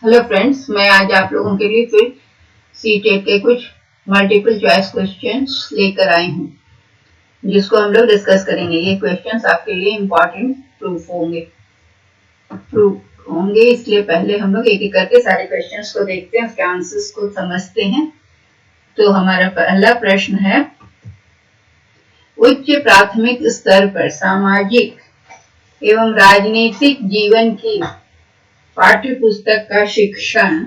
Hello friends, मैं आज आप लोगों के लिए फिर सीटेट के कुछ मल्टीपल चॉइस क्वेश्चंस लेकर आई हूँ, जिसको हम लोग डिस्कस करेंगे। ये क्वेश्चंस आपके लिए इम्पोर्टेंट प्रूफ होंगे, इसलिए पहले हम लोग एक एक करके सारे क्वेश्चंस को देखते हैं, उसके आंसर्स को समझते हैं। तो हमारा पहला प्रश्न है, उच्च प्राथमिक स्तर पर सामाजिक एवं राजनीतिक जीवन की पाठ्य पुस्तक का शिक्षण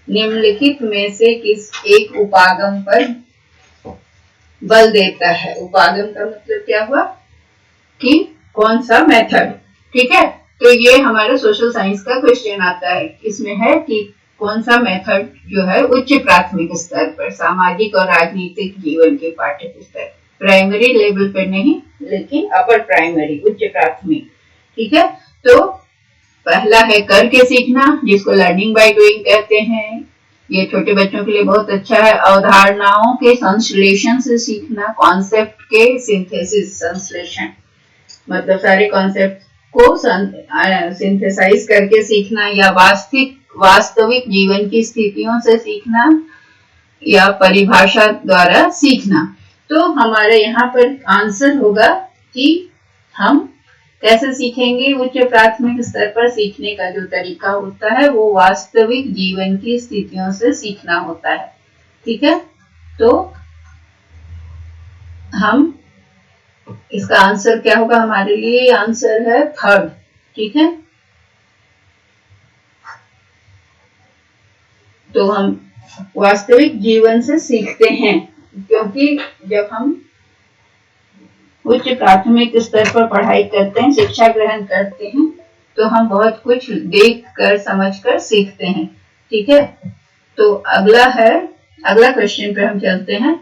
निम्नलिखित में से किस एक उपागम पर बल देता है? उपागम का मतलब क्या हुआ कि कौन सा मेथड। ठीक है, तो ये हमारे सोशल साइंस का क्वेश्चन आता है। इसमें है कि कौन सा मेथड जो है उच्च प्राथमिक स्तर पर सामाजिक और राजनीतिक जीवन के पाठ्य पुस्तक, प्राइमरी लेवल पर नहीं लेकिन अपर प्राइमरी, उच्च प्राथमिक। ठीक है, तो पहला है करके सीखना, जिसको लर्निंग बाय डूइंग कहते हैं। ये छोटे बच्चों के लिए बहुत अच्छा है। अवधारणाओं के संश्लेषण से सीखना, कॉन्सेप्ट के सिंथेसिस, संश्लेषण मतलब सारे कॉन्सेप्ट को सिंथेसाइज करके सीखना, या वास्तविक जीवन की स्थितियों से सीखना, या परिभाषा द्वारा सीखना। तो हमारे यहाँ पर आंसर होगा कि हम कैसे सीखेंगे। उच्च प्राथमिक स्तर पर सीखने का जो तरीका होता है वो वास्तविक जीवन की स्थितियों से सीखना होता है। ठीक है, तो हम इसका आंसर क्या होगा हमारे लिए? आंसर है थर्ड। ठीक है, तो हम वास्तविक जीवन से सीखते हैं, क्योंकि जब हम उच्च प्राथमिक स्तर पर पढ़ाई करते हैं, शिक्षा ग्रहण करते हैं, तो हम बहुत कुछ देख कर समझ कर सीखते हैं। ठीक है, तो अगला क्वेश्चन पे हम चलते हैं।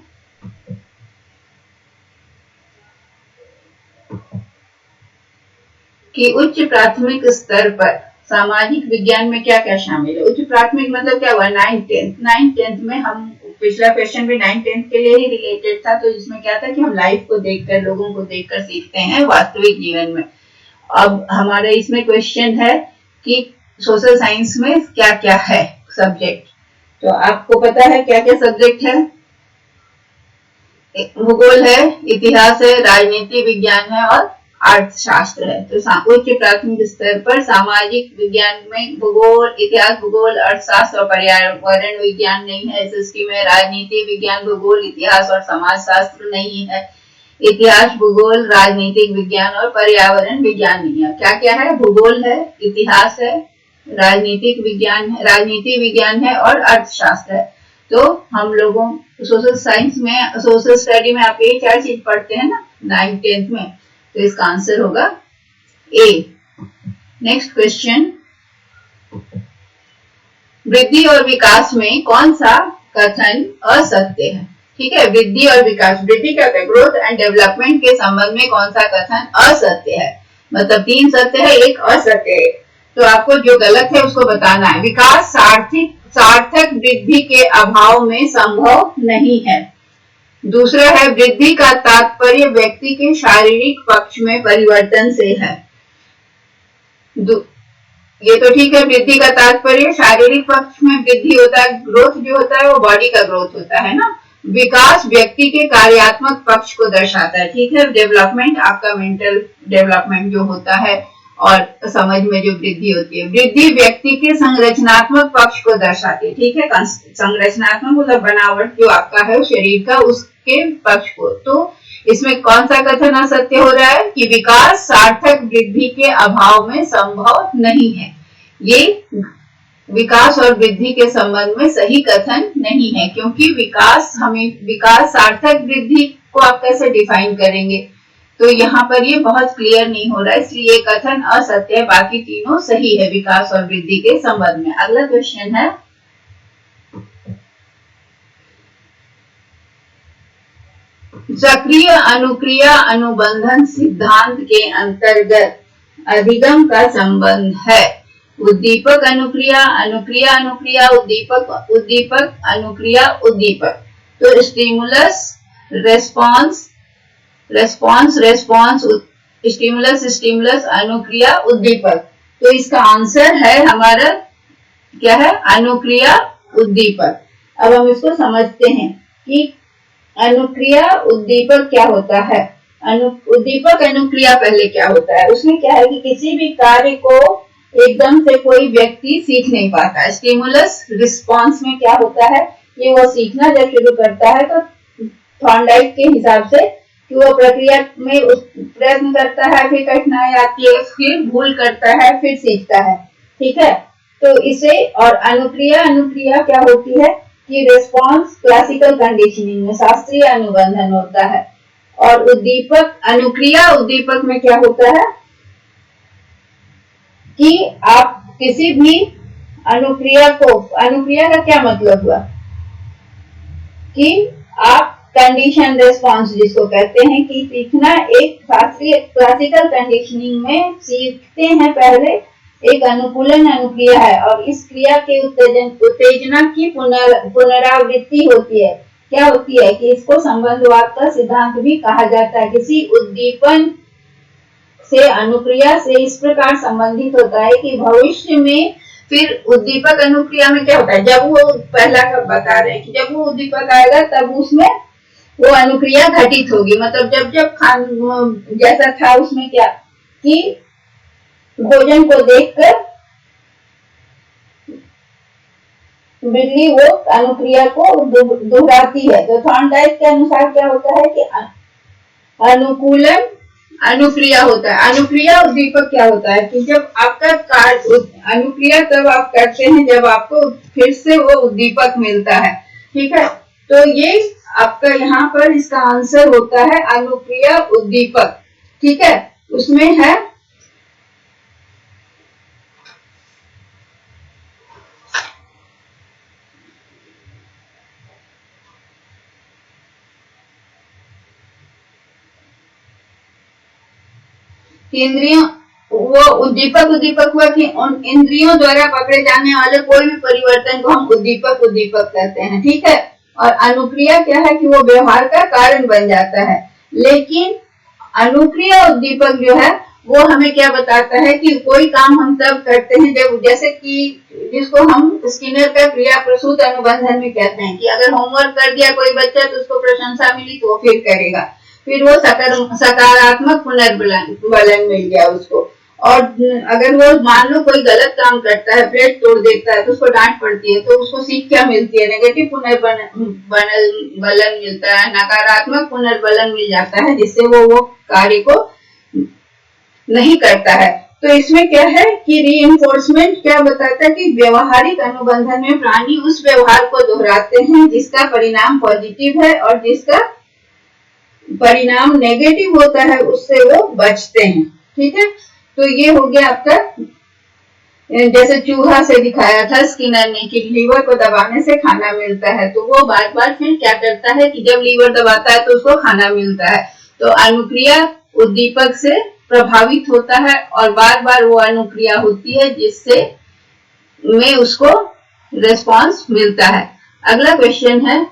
कि उच्च प्राथमिक स्तर पर सामाजिक विज्ञान में क्या क्या शामिल है? उच्च प्राथमिक मतलब क्या हुआ? 9th में हम, पिछला क्वेश्चन भी 9th के लिए ही रिलेटेड था, तो इसमें क्या था कि हम लाइफ को देखकर, लोगों को देखकर सीखते हैं वास्तविक जीवन में। अब हमारे इसमें क्वेश्चन है कि सोशल साइंस में क्या क्या है सब्जेक्ट। तो आपको पता है क्या क्या सब्जेक्ट है? भूगोल है, इतिहास है, राजनीति विज्ञान है और अर्थशास्त्र है। तो उच्च प्राथमिक स्तर पर सामाजिक विज्ञान में भूगोल, इतिहास, भूगोल, अर्थशास्त्र और पर्यावरण विज्ञान नहीं है। एसएसटी में राजनीति विज्ञान, भूगोल, इतिहास और समाजशास्त्र नहीं है। इतिहास, भूगोल, राजनीतिक विज्ञान और पर्यावरण विज्ञान नहीं है। क्या क्या है? भूगोल है, इतिहास है, राजनीतिक विज्ञान है, राजनीति विज्ञान है और अर्थशास्त्र है। तो हम लोगों सोशल साइंस में, सोशल स्टडी में आप ये चार चीज पढ़ते हैं ना 9th में, तो इसका आंसर होगा ए। नेक्स्ट क्वेश्चन, वृद्धि और विकास में कौन सा कथन असत्य है? ठीक है, वृद्धि और विकास, वृद्धि क्या है? ग्रोथ एंड डेवलपमेंट के संबंध में कौन सा कथन असत्य है? मतलब 3 सत्य है, 1 असत्य है। तो आपको जो गलत है उसको बताना है। विकास सार्थक वृद्धि के अभाव में संभव नहीं है। दूसरा है, वृद्धि का तात्पर्य व्यक्ति के शारीरिक पक्ष में परिवर्तन से है। ये तो ठीक है, वृद्धि का तात्पर्य शारीरिक पक्ष में वृद्धि होता है, ग्रोथ जो होता है वो बॉडी का ग्रोथ होता है ना। विकास व्यक्ति के कार्यात्मक पक्ष को दर्शाता है। ठीक है, डेवलपमेंट आपका मेंटल डेवलपमेंट जो होता है और समझ में जो वृद्धि होती है। वृद्धि व्यक्ति के संरचनात्मक पक्ष को दर्शाती है। ठीक है, संरचनात्मक मतलब बनावट जो आपका है शरीर का, उसके पक्ष को। तो इसमें कौन सा कथन असत्य हो रहा है? कि विकास सार्थक वृद्धि के अभाव में संभव नहीं है। ये विकास और वृद्धि के संबंध में सही कथन नहीं है, क्योंकि विकास सार्थक वृद्धि को आप कैसे डिफाइन करेंगे? तो यहाँ पर ये बहुत क्लियर नहीं हो रहा है, इसलिए ये कथन असत्य है। बाकी तीनों सही है विकास और वृद्धि के संबंध में। अगला क्वेश्चन है, सक्रिय अनुक्रिया अनुबंधन सिद्धांत के अंतर्गत अधिगम का संबंध है। उद्दीपक अनुक्रिया, अनुक्रिया अनुक्रिया, उद्दीपक उद्दीपक, अनुक्रिया उद्दीपक। तो stimulus response, response response, stimulus stimulus, अनुक्रिया उद्दीपक। तो इसका आंसर है हमारा क्या है? अनुक्रिया उद्दीपक। अब हम इसको समझते हैं कि अनुक्रिया उद्दीपक क्या होता है। उद्दीपक अनुक्रिया पहले क्या होता है, उसमें क्या है कि किसी भी कार्य को एकदम से कोई व्यक्ति सीख नहीं पाता। स्टिमुलस रिस्पॉन्स में क्या होता है कि वो सीखना जब शुरू करता है तो थॉर्नडाइक के हिसाब से कि वो प्रक्रिया में प्रयत्न करता है, फिर कठिनाई आती है, फिर भूल करता है, फिर सीखता है। ठीक है, तो इसे और अनुक्रिया क्या होती है कि रिस्पॉन्स क्लासिकल कंडीशनिंग में शास्त्रीय अनुबंधन होता है। और उद्दीपक अनुक्रिया उद्दीपक में क्या होता है कि आप किसी भी अनुक्रिया का क्या मतलब हुआ कि आप कंडीशन रिस्पॉन्स जिसको कहते हैं कि सीखना एक शास्त्रीय क्लासिकल कंडीशनिंग में सीखते हैं पहले एक अनुकूलन अनुक्रिया है और इस क्रिया के उत्तेजना की पुनरावृत्ति होती है। क्या होती है कि इसको संबंधवाद का सिद्धांत भी कहा जाता है। किसी उद्दीपन से अनुक्रिया से इस प्रकार संबंधित होता है कि भविष्य में फिर उद्दीपक अनुक्रिया में क्या होता है, जब वो पहला कब बता रहे हैं कि जब वो उद्दीपक आएगा तब उसमें वो अनुक्रिया घटित होगी। मतलब जब जैसा था उसमें क्या कि भोजन को देखकर बिल्ली वो अनुक्रिया को दोहराती है। तो थॉर्नडाइक के अनुसार क्या होता है कि अनुकूलन अनुक्रिया होता है। अनुक्रिया उद्दीपक क्या होता है कि जब आपका कार्य अनुक्रिया तब आप करते हैं जब आपको फिर से वो उद्दीपक मिलता है। ठीक है, तो ये आपका यहाँ पर इसका आंसर होता है अनुक्रिया उद्दीपक। ठीक है, उसमें है इंद्रियों, वो उद्दीपक हुआ कि उन इंद्रियों द्वारा पकड़े जाने वाले कोई भी परिवर्तन को हम उद्दीपक कहते हैं। ठीक है, और अनुक्रिया क्या है कि वो व्यवहार का कारण बन जाता है। लेकिन अनुक्रिया उद्दीपक जो है वो हमें क्या बताता है कि कोई काम हम तब करते हैं जब, जैसे कि जिसको हम स्किनर का क्रिया प्रसूत अनुबंधन में कहते हैं कि अगर होमवर्क कर दिया कोई बच्चा तो उसको प्रशंसा मिली तो वो फिर करेगा, फिर वो सकारात्मक पुनर्बलन मिल गया उसको। और अगर वो मान लो कोई गलत काम करता है, प्लेट तोड़ देता है तो उसको डांट पड़ती है, तो उसको सीख क्या मिलती है? नेगेटिव पुनर्बलन मिलता है, नकारात्मक पुनर्बलन मिल जाता है जिससे वो कार्य को नहीं करता है। तो इसमें क्या है कि रीइंफोर्समेंट क्या बताता है कि व्यवहारिक अनुबंधन में प्राणी उस व्यवहार को दोहराते हैं जिसका परिणाम पॉजिटिव है और जिसका परिणाम नेगेटिव होता है उससे वो बचते हैं। ठीक है, तो ये हो गया आपका, जैसे चूहा से दिखाया था स्किनर ने कि लीवर को दबाने से खाना मिलता है, तो वो बार बार फिर क्या करता है कि जब लीवर दबाता है तो उसको खाना मिलता है। तो अनुक्रिया उद्दीपक से प्रभावित होता है और बार बार वो अनुक्रिया होती है जिससे में उसको रिस्पॉन्स मिलता है। अगला क्वेश्चन है,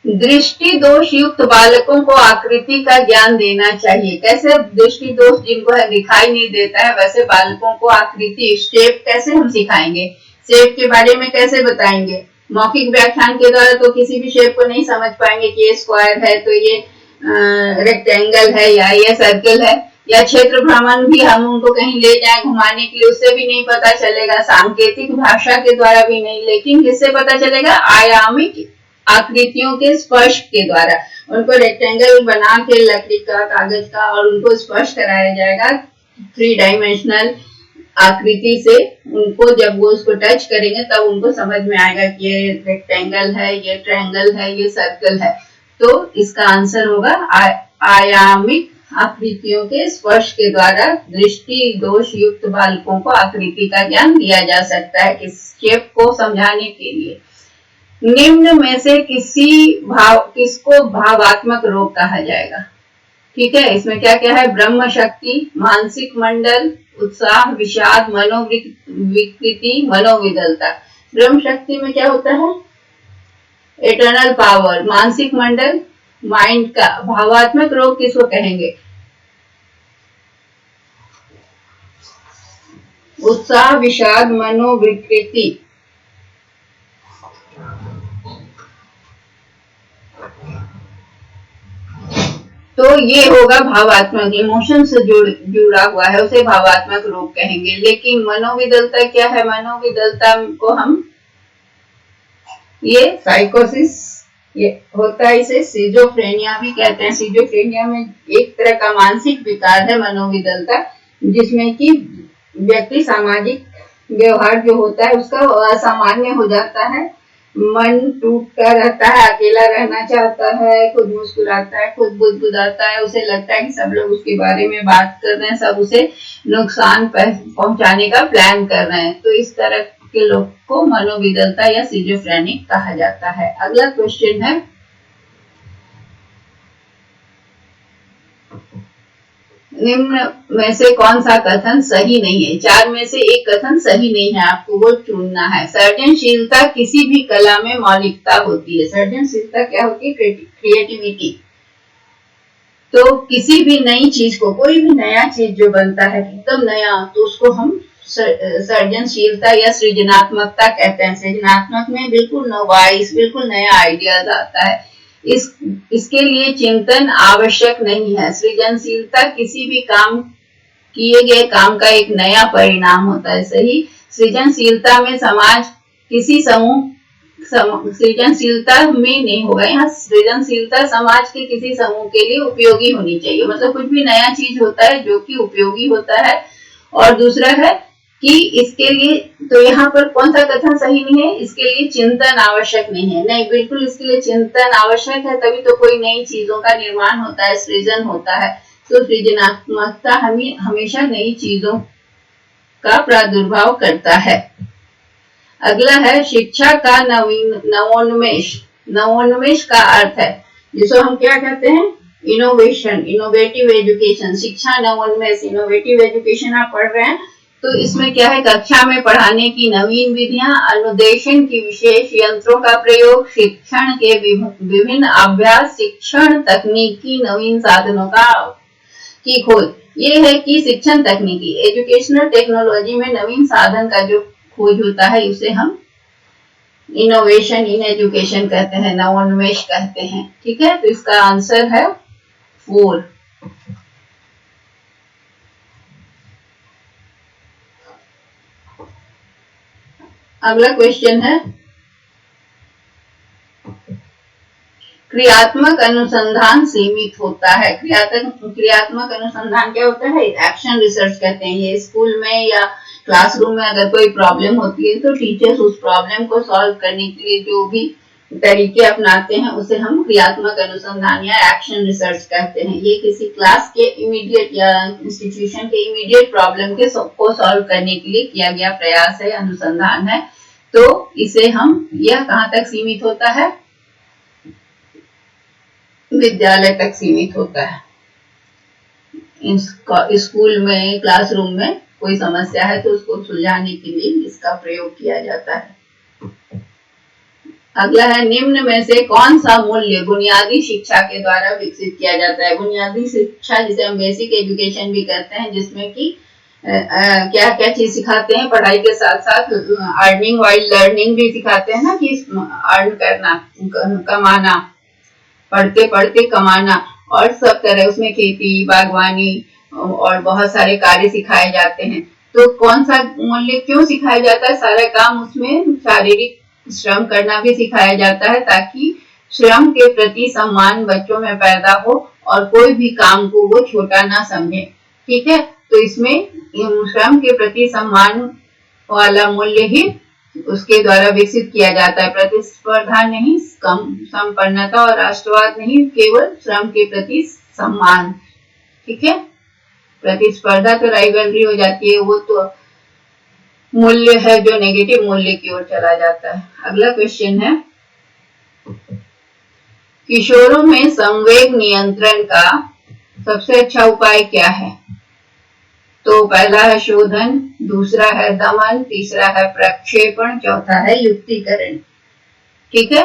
दृष्टि दोष युक्त बालकों को आकृति का ज्ञान देना चाहिए। कैसे? दृष्टि दोष जिनको है दिखाई नहीं देता है वैसे बालकों को आकृति शेप कैसे हम सिखाएंगे, शेप के बारे में कैसे बताएंगे? मौखिक व्याख्यान के द्वारा तो किसी भी शेप को नहीं समझ पाएंगे कि ये स्क्वायर है तो ये रेक्टेंगल है या ये सर्कल है, या क्षेत्र भ्रमण भी हम उनको कहीं ले जाए घुमाने के लिए उससे भी नहीं पता चलेगा, सांकेतिक भाषा के द्वारा भी नहीं, लेकिन किससे पता चलेगा? आयामिक आकृतियों के स्पर्श के द्वारा। उनको रेक्टेंगल बना के लकड़ी का कागज का और उनको स्पर्श कराया जाएगा 3 डायमेंशनल आकृति से। उनको जब वो उसको टच करेंगे तब उनको समझ में आएगा कि ये रेक्टेंगल है, ये ट्रायंगल है, ये सर्कल है। तो इसका आंसर होगा आयामिक आकृतियों के स्पर्श के द्वारा दृष्टि दोष युक्त बालकों को आकृति का ज्ञान दिया जा सकता है किस शेप को समझाने के लिए। निम्न में से किसको भावात्मक रोग कहा जाएगा? ठीक है, इसमें क्या क्या है? ब्रह्म शक्ति, मानसिक मंडल, उत्साह, विषाद, मनोविकृति, मनोविदलता। ब्रह्म शक्ति में क्या होता है? Eternal power. मानसिक मंडल माइंड का। भावात्मक रोग किसको कहेंगे? उत्साह, विषाद, मनोविकृति। तो ये होगा भावात्मक, इमोशन से जुड़ा हुआ है, उसे भावात्मक रोग कहेंगे। लेकिन मनोविदलता क्या है? मनोविदलता को हम ये साइकोसिस ये होता है, इसे सिजोफ्रेनिया भी कहते हैं। सिजोफ्रेनिया में एक तरह का मानसिक विकार है मनोविदलता, जिसमें कि व्यक्ति सामाजिक व्यवहार जो होता है उसका असामान्य हो जाता है, मन टूटता रहता है, अकेला रहना चाहता है, खुद मुस्कुराता है, खुद बुदबुदाता है, उसे लगता है कि सब लोग उसके बारे में बात कर रहे हैं, सब उसे नुकसान पहुंचाने का प्लान कर रहे हैं। तो इस तरह के लोग को मनोविदलता या सिजोफ्रेनिक कहा जाता है। अगला क्वेश्चन है, निम्न में से कौन सा कथन सही नहीं है? 4 में से एक कथन सही नहीं है, आपको वो चुनना है। सर्जनशीलता किसी भी कला में मौलिकता होती है। सर्जनशीलता क्या होती है? क्रिएटिविटी। तो किसी भी नई चीज को, कोई भी नया चीज जो बनता है एकदम नया, तो उसको हम सर्जनशीलता या सृजनात्मकता कहते हैं। सृजनात्मक में बिल्कुल नवाइस, बिल्कुल नया आइडियाज आता है। इसके लिए चिंतन आवश्यक नहीं है। सृजनशीलता किसी भी किए गए काम का एक नया परिणाम होता है। सही, सृजनशीलता में समाज किसी समूह, सृजनशीलता में नहीं होगा यहाँ। सृजनशीलता समाज के किसी समूह के लिए उपयोगी होनी चाहिए, मतलब कुछ भी नया चीज होता है जो कि उपयोगी होता है। और दूसरा है कि इसके लिए, तो यहाँ पर कौन सा कथन सही नहीं है? इसके लिए चिंतन आवश्यक नहीं है। नहीं, बिल्कुल इसके लिए चिंतन आवश्यक है, तभी तो कोई नई चीजों का निर्माण होता है, सृजन होता है। तो सृजनात्मकता हमेशा नई चीजों का प्रादुर्भाव करता है। अगला है, शिक्षा का नवोन्मेष। नवोन्मेष का अर्थ है, जिसको हम क्या कहते हैं? Innovation, innovative education. शिक्षा नवोन्मेष, इनोवेटिव एजुकेशन आप पढ़ रहे हैं, तो इसमें क्या है? कक्षा में पढ़ाने की नवीन विधियां, अनुदेशन की विशेष यंत्रों का प्रयोग, शिक्षण के विभिन्न अभ्यास, शिक्षण तकनीकी नवीन साधनों की खोज। ये है कि शिक्षण तकनीकी, एजुकेशनल टेक्नोलॉजी में नवीन साधन का जो खोज होता है, इसे हम इनोवेशन इन एजुकेशन कहते हैं, नवोन्मेष कहते हैं। ठीक है, तो इसका आंसर है 4। अगला क्वेश्चन है, क्रियात्मक अनुसंधान सीमित होता है। क्रियात्मक अनुसंधान क्या होता है? एक्शन रिसर्च कहते हैं। ये स्कूल में या क्लासरूम में अगर कोई प्रॉब्लम होती है, तो टीचर्स उस प्रॉब्लम को सॉल्व करने के लिए जो भी तरीके अपनाते हैं, उसे हम क्रियात्मक अनुसंधान या एक्शन रिसर्च कहते हैं। ये किसी क्लास के इमीडिएट या इंस्टीट्यूशन के इमीडिएट प्रॉब्लम को सॉल्व करने के लिए किया गया प्रयास है, अनुसंधान है। तो इसे हम, यह कहाँ तक सीमित होता है? विद्यालय तक सीमित होता है। स्कूल में, क्लासरूम में कोई समस्या है तो उसको सुलझाने के लिए इसका प्रयोग किया जाता है। अगला है, निम्न में से कौन सा मूल्य बुनियादी शिक्षा के द्वारा विकसित किया जाता है? बुनियादी शिक्षा जिसे हम बेसिक एजुकेशन भी कहते हैं, जिसमें कि क्या क्या चीज सिखाते हैं? पढ़ाई के साथ साथ अर्निंग वाइल लर्निंग भी सिखाते हैं ना, कि अर्न करना, कमाना, पढ़ते पढ़ते कमाना, और सब तरह उसमें खेती, बागवानी और बहुत सारे कार्य सिखाए जाते हैं। तो कौन सा मूल्य क्यों सिखाया जाता है? सारा काम उसमें शारीरिक श्रम करना भी सिखाया जाता है, ताकि श्रम के प्रति सम्मान बच्चों में पैदा हो और कोई भी काम को वो छोटा ना समझे। ठीक है, तो इसमें श्रम के प्रति सम्मान वाला मूल्य ही उसके द्वारा विकसित किया जाता है। प्रतिस्पर्धा नहीं, संपन्नता और राष्ट्रवाद नहीं, केवल श्रम के प्रति सम्मान। ठीक है, प्रतिस्पर्धा तो राइवलरी हो जाती है, वो तो मूल्य है जो नेगेटिव मूल्य की ओर चला जाता है। अगला क्वेश्चन है, किशोरों में संवेग नियंत्रण का सबसे अच्छा उपाय क्या है? तो पहला है शोधन, दूसरा है दमन, तीसरा है प्रक्षेपण, चौथा है युक्तिकरण। ठीक है,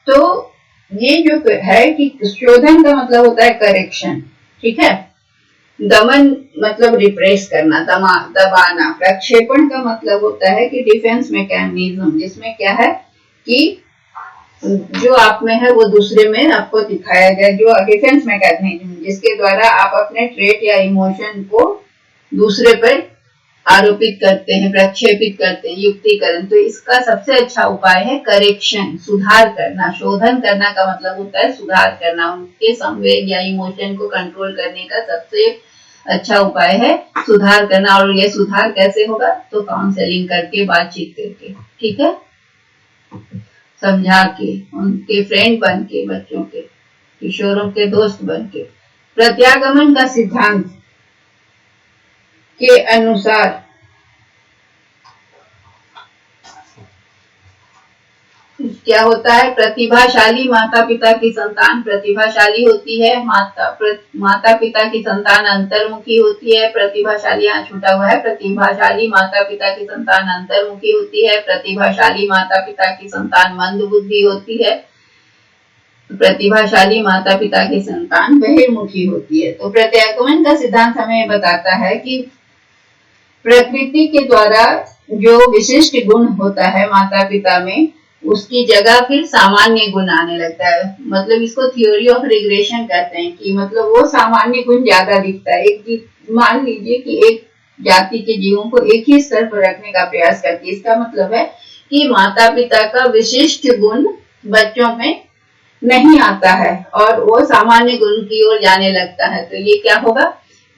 तो ये जो है कि शोधन का मतलब होता है करेक्शन। ठीक है, दमन मतलब रिप्रेस करना, दबाना। प्रक्षेपण का मतलब होता है कि डिफेंस मैकेनिज्म, जिसमें क्या है कि जो आप में है वो दूसरे में आपको दिखाया गया, जो डिफेंस मैकेनिज्म जिसके द्वारा आप अपने ट्रेट या इमोशन को दूसरे पर आरोपित करते हैं, प्रक्षेपित करते हैं, युक्तिकरण। तो इसका सबसे अच्छा उपाय है करेक्शन, सुधार करना। शोधन करना का मतलब होता है सुधार करना। उनके संवेग या इमोशन को कंट्रोल करने का सबसे अच्छा उपाय है सुधार करना। और ये सुधार कैसे होगा? तो काउंसलिंग करके, बातचीत करके, ठीक है, समझा के, उनके फ्रेंड बन के, बच्चों के, किशोरों के दोस्त बन के। प्रत्यागमन का सिद्धांत के अनुसार क्या होता है? प्रतिभाशाली माता पिता की संतान प्रतिभाशाली होती है। माता पिता की संतान अंतर्मुखी होती है। प्रतिभाशाली, यहाँ छूटा हुआ है, प्रतिभाशाली माता पिता की संतान अंतर्मुखी होती है। प्रतिभाशाली माता पिता की संतान मंद बुद्धि होती है। प्रतिभाशाली माता पिता की संतान बहिर्मुखी होती है। तो प्रत्यागमन का सिद्धांत हमें बताता है कि प्रकृति के द्वारा जो विशिष्ट गुण होता है माता पिता में, उसकी जगह फिर सामान्य गुण आने लगता है। मतलब इसको थ्योरी ऑफ रिग्रेशन कहते हैं कि मतलब वो सामान्य गुण ज्यादा दिखता है। मान लीजिए कि एक जाति के जीवों को एक ही स्तर पर रखने का प्रयास करती है। इसका मतलब है कि माता पिता का विशिष्ट गुण बच्चों में नहीं आता है और वो सामान्य गुण की ओर जाने लगता है। तो ये क्या होगा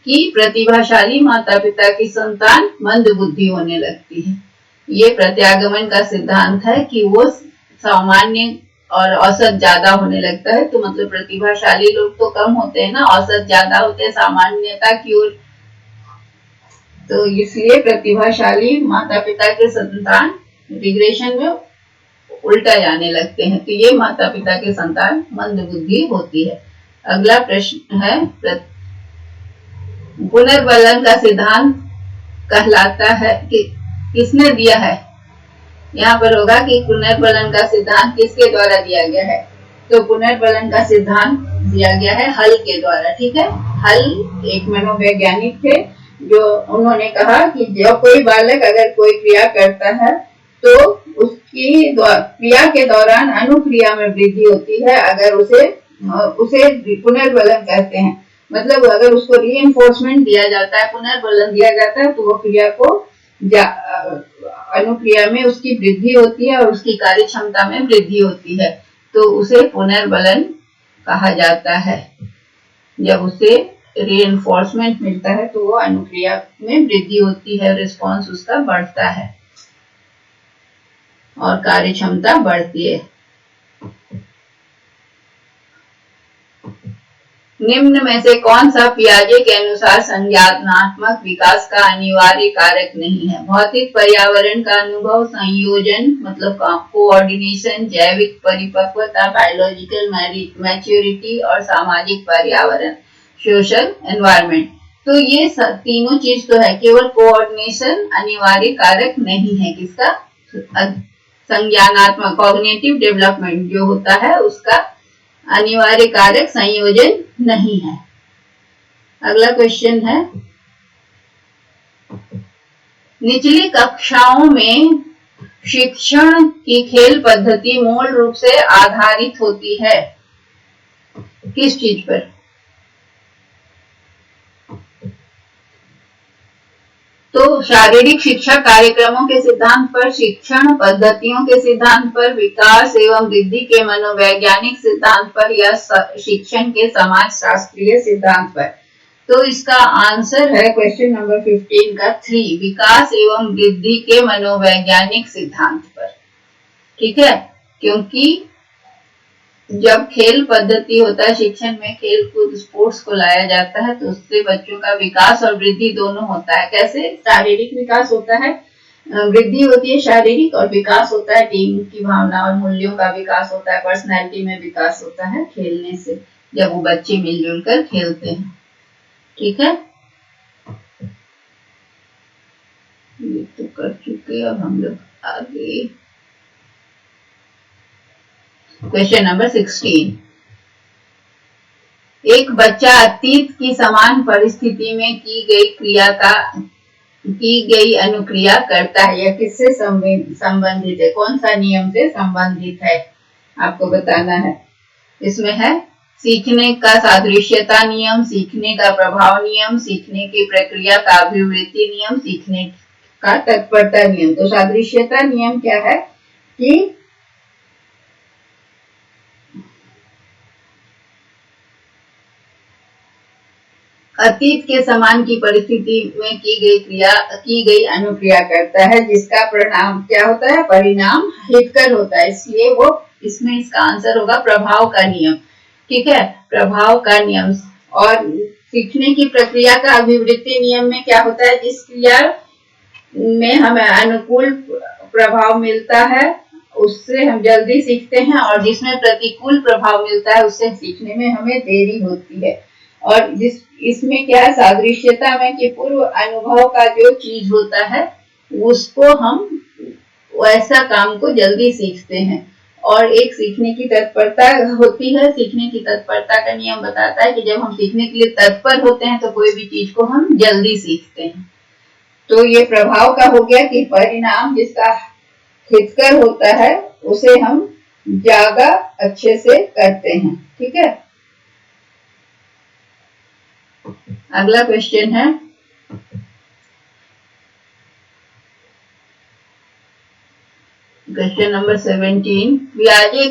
कि प्रतिभाशाली माता पिता की संतान मंद बुद्धि होने लगती है। ये प्रत्यागमन का सिद्धांत है कि वो सामान्य और औसत ज्यादा होने लगता है। तो मतलब प्रतिभाशाली लोग तो कम होते हैं ना, औसत ज्यादा होते हैं सामान्यता की ओर। तो इसलिए प्रतिभाशाली माता पिता के संतान रिग्रेशन में उल्टा जाने लगते हैं। तो ये माता पिता के संतान मंद बुद्धि होती है। अगला प्रश्न है, पुनर्बलन का सिद्धांत कहलाता है कि किसने दिया है? यहाँ पर होगा कि पुनर्बलन का सिद्धांत किसके द्वारा दिया गया है? तो पुनर्बलन का सिद्धांत दिया गया है हल के द्वारा, ठीक है। हल एक मनोवैज्ञानिक थे, जो उन्होंने कहा कि जब कोई बालक अगर कोई क्रिया करता है तो उसकी क्रिया के दौरान अनुक्रिया में वृद्धि होती है। अगर उसे पुनर्बलन कहते हैं। मतलब अगर उसको रीइंफोर्समेंट दिया जाता है, पुनर्बलन दिया जाता है, तो वो क्रिया को अनुक्रिया में उसकी वृद्धि होती है और उसकी कार्य क्षमता में वृद्धि होती है। तो उसे पुनर्बलन कहा जाता है। जब उसे रीइंफोर्समेंट मिलता है तो वो अनुक्रिया में वृद्धि होती है, रिस्पॉन्स उसका बढ़ता है और कार्य क्षमता बढ़ती है। निम्न में से कौन सा पियाजे के अनुसार संज्ञानात्मक विकास का अनिवार्य कारक नहीं है? भौतिक पर्यावरण का अनुभव, संयोजन मतलब कोऑर्डिनेशन, जैविक परिपक्वता, बायोलॉजिकल मैच्योरिटी और सामाजिक पर्यावरण, सोशल एनवायरनमेंट। तो ये तीनों चीज तो है, केवल कोऑर्डिनेशन अनिवार्य कारक नहीं है। किसका? संज्ञानात्मक, कॉग्निटिव डेवलपमेंट जो होता है उसका अनिवार्य कारक संयोजन नहीं है। अगला क्वेश्चन है, निचली कक्षाओं में शिक्षण की खेल पद्धति मूल रूप से आधारित होती है किस चीज पर? तो शारीरिक शिक्षा कार्यक्रमों के सिद्धांत पर, शिक्षण पद्धतियों के सिद्धांत पर, विकास एवं वृद्धि के मनोवैज्ञानिक सिद्धांत पर या शिक्षण के समाज शास्त्रीय सिद्धांत पर। तो इसका आंसर है क्वेश्चन नंबर 15 का 3, विकास एवं वृद्धि के मनोवैज्ञानिक सिद्धांत पर, ठीक है। क्योंकि जब खेल पद्धति होता है, शिक्षण में खेल कूद स्पोर्ट्स को लाया जाता है, तो उससे बच्चों का विकास और वृद्धि दोनों होता है। कैसे? शारीरिक विकास होता है, वृद्धि होती है शारीरिक, और विकास होता है टीम की भावना और मूल्यों का विकास होता है, पर्सनैलिटी में विकास होता है खेलने से, जब वो बच्चे मिलजुल कर खेलते हैं, ठीक है। ये तो कर चुके, अब हम लोग आगे क्वेश्चन नंबर 16। एक बच्चा अतीत की समान परिस्थिति में की गई अनुक्रिया करता है। यह किससे संबंधित है, कौन सा नियम से संबंधित है, आपको बताना है। इसमें है सीखने का सादृश्यता नियम, सीखने का प्रभाव नियम, सीखने की प्रक्रिया का अभिवृत्ति नियम, सीखने का तत्परता नियम। तो सादृश्यता नियम क्या है कि अतीत के समान की परिस्थिति में की गई अनुक्रिया करता है, जिसका परिणाम क्या होता है, परिणाम हितकर होता है। इसलिए वो इसमें इसका आंसर होगा प्रभाव का नियम। ठीक है, प्रभाव का नियम। और सीखने की प्रक्रिया का अभिवृत्ति नियम में क्या होता है, जिस क्रिया में हमें अनुकूल प्रभाव मिलता है उससे हम जल्दी सीखते हैं, और जिसमें प्रतिकूल प्रभाव मिलता है उससे सीखने में हमें देरी होती है। और इसमें क्या है, सादृश्यता में कि पूर्व अनुभव का जो चीज होता है उसको हम वैसा काम को जल्दी सीखते हैं। और एक सीखने की तत्परता होती है। सीखने की तत्परता का नियम बताता है कि जब हम सीखने के लिए तत्पर होते हैं तो कोई भी चीज को हम जल्दी सीखते हैं। तो ये प्रभाव का हो गया कि परिणाम जिसका हितकर होता है उसे हम ज्यादा अच्छे से करते हैं। ठीक है, अगला क्वेश्चन है, क्वेश्चन नंबर 17। पियाजे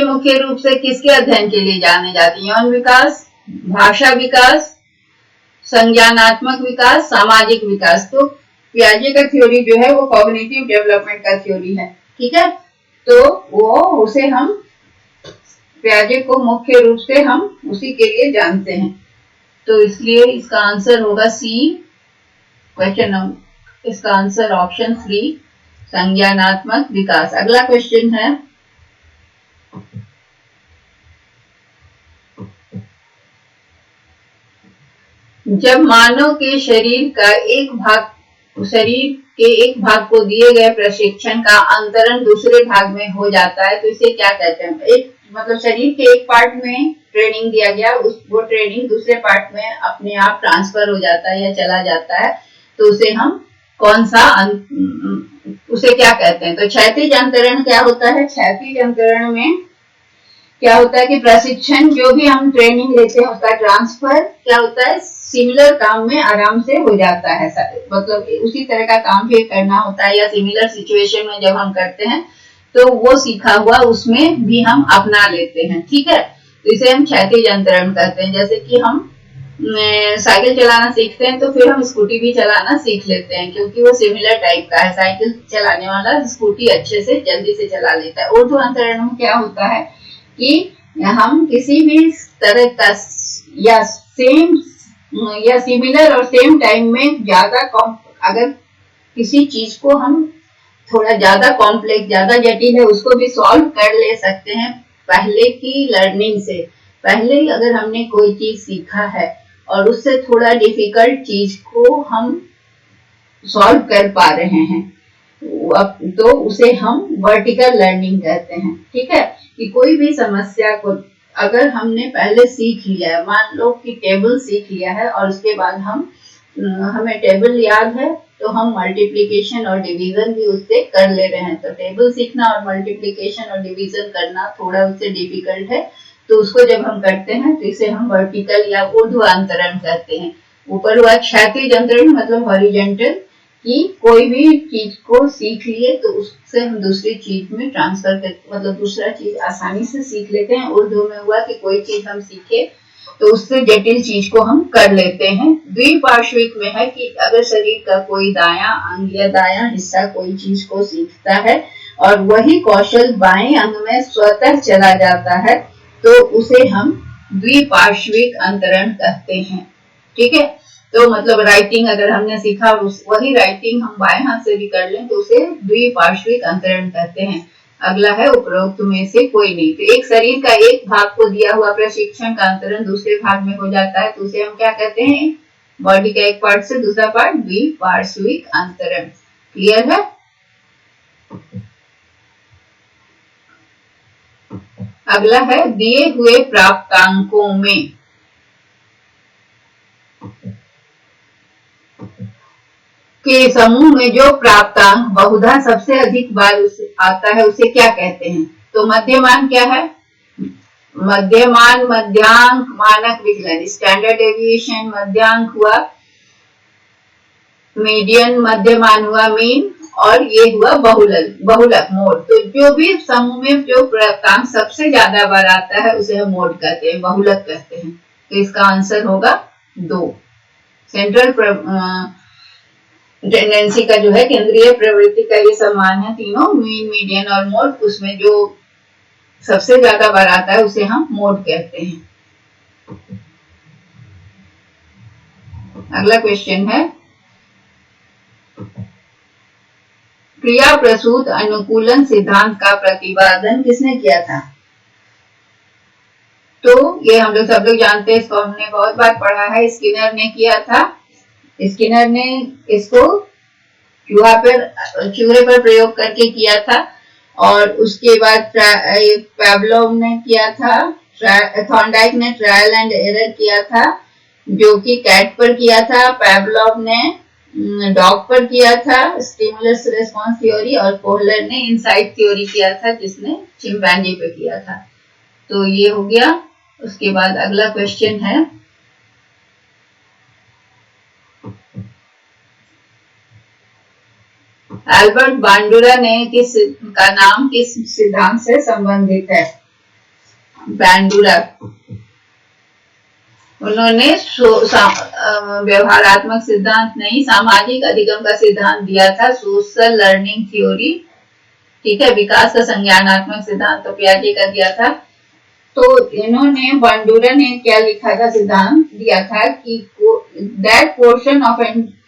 मुख्य रूप से किसके अध्ययन के लिए जाने जाते हैं, यौन विकास, भाषा विकास, संज्ञानात्मक विकास, सामाजिक विकास। तो पियाजे का थ्योरी जो है वो कॉग्निटिव डेवलपमेंट का थ्योरी है। ठीक है, तो वो उसे हम पियाजे को मुख्य रूप से हम उसी के लिए जानते हैं। तो इसलिए इसका आंसर होगा सी, क्वेश्चन नंबर, इसका आंसर ऑप्शन 3, संज्ञानात्मक विकास। अगला क्वेश्चन है, जब मानव के शरीर के एक भाग को दिए गए प्रशिक्षण का अंतरण दूसरे भाग में हो जाता है तो इसे क्या कहते हैं। एक मतलब शरीर के एक पार्ट में ट्रेनिंग दिया गया, वो ट्रेनिंग दूसरे पार्ट में अपने आप ट्रांसफर हो जाता है या चला जाता है, तो उसे हम उसे क्या कहते हैं। तो क्षैतिज अंतरण क्या होता है, क्षैतिज अंतरण में क्या होता है कि प्रशिक्षण जो भी हम ट्रेनिंग लेते हैं उसका ट्रांसफर क्या होता है, सिमिलर काम में आराम से हो जाता है। मतलब उसी तरह का काम फिर करना होता है, या सिमिलर सिचुएशन में जब हम करते हैं तो वो सीखा हुआ उसमें भी हम अपना लेते हैं। ठीक है, तो इसे हम क्षैतिज अंतरण कहते हैं। जैसे कि हम साइकिल चलाना सीखते हैं तो फिर हम स्कूटी भी चलाना सीख लेते हैं, क्योंकि वो सिमिलर टाइप का है। साइकिल चलाने वाला स्कूटी अच्छे से जल्दी से चला लेता है। ऊर्ध्व अंतरण में क्या होता है कि हम किसी भी तरह का या सिमिलर और सेम टाइम में ज्यादा अगर किसी चीज को हम थोड़ा ज्यादा कॉम्प्लेक्स, ज्यादा जटिल है, उसको भी सॉल्व कर ले सकते हैं पहले की लर्निंग से। पहले अगर हमने कोई चीज सीखा है और उससे थोड़ा डिफिकल्ट चीज को हम सॉल्व कर पा रहे हैं तो उसे हम वर्टिकल लर्निंग कहते हैं। ठीक है, कि कोई भी समस्या को अगर हमने पहले सीख लिया है, मान लो कि टेबल सीख लिया है और उसके बाद हमें टेबल याद है तो हम मल्टीप्लिकेशन और डिवीजन भी उससे कर ले रहे हैं। तो टेबल सीखना और मल्टीप्लिकेशन और डिवीजन करना थोड़ा उससे डिफिकल्ट है, तो उसको जब हम करते हैं तो इसे हम वर्टिकल या ऊर्ध्व अंतरण कहते हैं। ऊपर हुआ क्षैतिज अंतरण मतलब हॉरिजॉन्टल, कि कोई भी चीज को सीख लिए तो उससे हम दूसरी चीज में ट्रांसफर कर मतलब दूसरा चीज आसानी से सीख लेते हैं। उर्दू में हुआ कि कोई चीज हम सीखे तो उससे जटिल चीज को हम कर लेते हैं। द्विपार्श्विक में है कि अगर शरीर का कोई दायां अंग या दायां हिस्सा कोई चीज को सीखता है और वही कौशल बाएं अंग में स्वतः चला जाता है तो उसे हम द्विपार्श्विक अंतरण कहते हैं। ठीक है, तो मतलब राइटिंग अगर हमने सीखा और वही राइटिंग हम बाएं हाथ से भी कर लें तो उसे द्विपार्श्विक अंतरण कहते हैं। अगला है उपरोक्त में से कोई नहीं। तो एक शरीर का एक भाग को दिया हुआ प्रशिक्षण का अंतरण दूसरे भाग में हो जाता है तो उसे हम क्या कहते हैं, बॉडी का एक पार्ट से दूसरा पार्ट द्विपार्श्विक अंतरण। क्लियर है। अगला है दिए हुए प्राप्तांकों में के समूह में जो प्राप्तांक बहुधा सबसे अधिक बार आता है उसे क्या कहते हैं? तो मध्यमान क्या है? मध्यमान, मध्यांक, मानक विचलन, स्टैंडर्ड डेविएशन मध्यांक हुआ, मीडियन मध्यमान हुआ मीन, और ये हुआ बहुलक मोड। तो जो भी समूह में जो प्राप्तांक सबसे ज्यादा बार आता है उसे हम मोड कहते हैं, बहुलक कहते हैं। तो इसका आंसर होगा 2। सेंट्रल टेंडेंसी का जो है केंद्रीय प्रवृत्ति का ये समान है तीनों, मीन, मीडियन और मोड। उसमें जो सबसे ज्यादा बार आता है उसे हम मोड कहते हैं। अगला क्वेश्चन है क्रिया प्रसूत अनुकूलन सिद्धांत का प्रतिपादन किसने किया था? तो ये हम लोग सब लोग जानते हैं, इसको हमने बहुत बार पढ़ा है। स्किनर ने किया था। स्किनर ने इसको चूहे पर प्रयोग करके किया था, और उसके बाद पैवलोव ने किया था, थॉर्नडाइक ने ट्रायल एंड एरर किया था जो कि कैट पर किया था, पैवलोव ने डॉग पर किया था स्टिमुलस रिस्पांस थ्योरी, और कोहलर ने इनसाइट थ्योरी किया था जिसने चिंपैंजी पे किया था। तो ये हो गया। उसके बाद अगला क्वेश्चन है एल्बर्ट बांडुरा ने का नाम किस सिद्धांत से संबंधित है? बांडुरा, उन्होंने व्यवहारात्मक सिद्धांत नहीं, सामाजिक अधिगम का सिद्धांत दिया था, सोशल लर्निंग थ्योरी। ठीक है, विकास का संज्ञानात्मक सिद्धांत तो पियाजे का दिया था। तो इन्होंने बांडुरा ने क्या लिखा था, सिद्धांत दिया था कि दैट पोर्शन ऑफ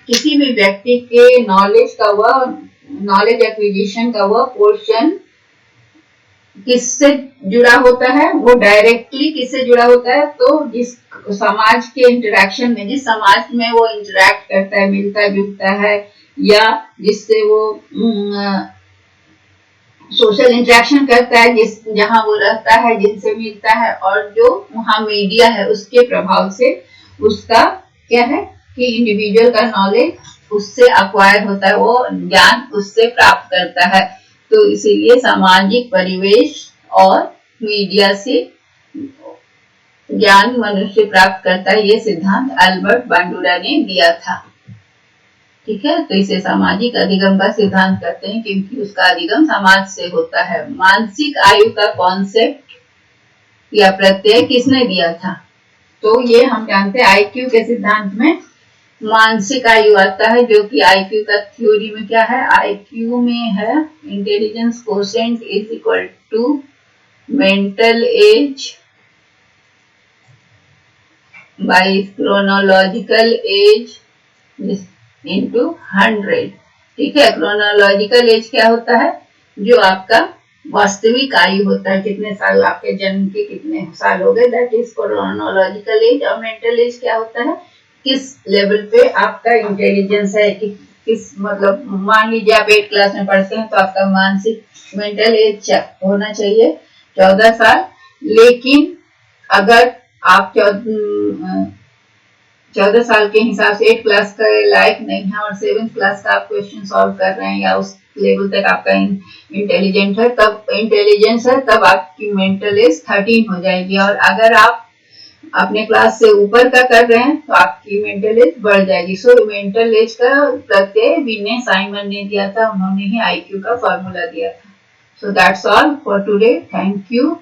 किसी भी व्यक्ति के नॉलेज एक्विजिशन का वह पोर्शन किससे जुड़ा होता है? वो डायरेक्टली किससे जुड़ा होता है? तो जिस समाज के इंटरेक्शन में, जिस समाज में वो इंटरेक्ट करता है, मिलता जुलता है, या जिससे वो सोशल इंटरेक्शन करता है, जहां वो रहता है, जिनसे मिलता है, और जो वहां मीडिया है उसके प्रभाव से उसका क्या है कि इंडिविजुअल का नॉलेज उससे अक्वायर होता है, वो ज्ञान उससे प्राप्त करता है। तो इसीलिए सामाजिक परिवेश और मीडिया से ज्ञान मनुष्य प्राप्त करता है, ये सिद्धांत अल्बर्ट बांडुरा ने दिया था। ठीक है, तो इसे सामाजिक अधिगम का सिद्धांत कहते हैं क्योंकि उसका अधिगम समाज से होता है। मानसिक आयु का कॉन्सेप्ट या प्रत्यय किसने दिया था? तो ये हम जानते हैं आईक्यू के सिद्धांत में मानसिक आयु आता है, जो कि आईक्यू का थ्योरी में क्या है, आईक्यू में है intelligence quotient is equal to mental age by chronological age into 100। ठीक है, क्रोनोलॉजिकल एज क्या होता है? जो आपका वास्तविक आयु होता है, कितने साल आपके जन्म के कितने साल हो गए, दैट इज क्रोनोलॉजिकल एज। और मेंटल एज क्या होता है? किस लेवल पे आपका इंटेलिजेंस है, कि किस मतलब मान लीजिए आप 8 क्लास में पढ़ते हैं तो आपका मानसिक मेंटल एज होना चाहिए 14 साल। लेकिन अगर आप 14 साल के हिसाब से 8 क्लास का लायक नहीं है और 7th क्लास का आप क्वेश्चन सॉल्व कर रहे हैं या उस लेवल तक आपका इंटेलिजेंस है, तब आपकी मेंटल एज 13 हो जाएगी। और अगर आप अपने क्लास से ऊपर का कर रहे हैं तो आपकी मेंटल एज बढ़ जाएगी। सो मेंटल एज का प्रत्यय विनय साइमन ने दिया था, उन्होंने ही आईक्यू का फॉर्मूला दिया था। So that's all for today, thank you.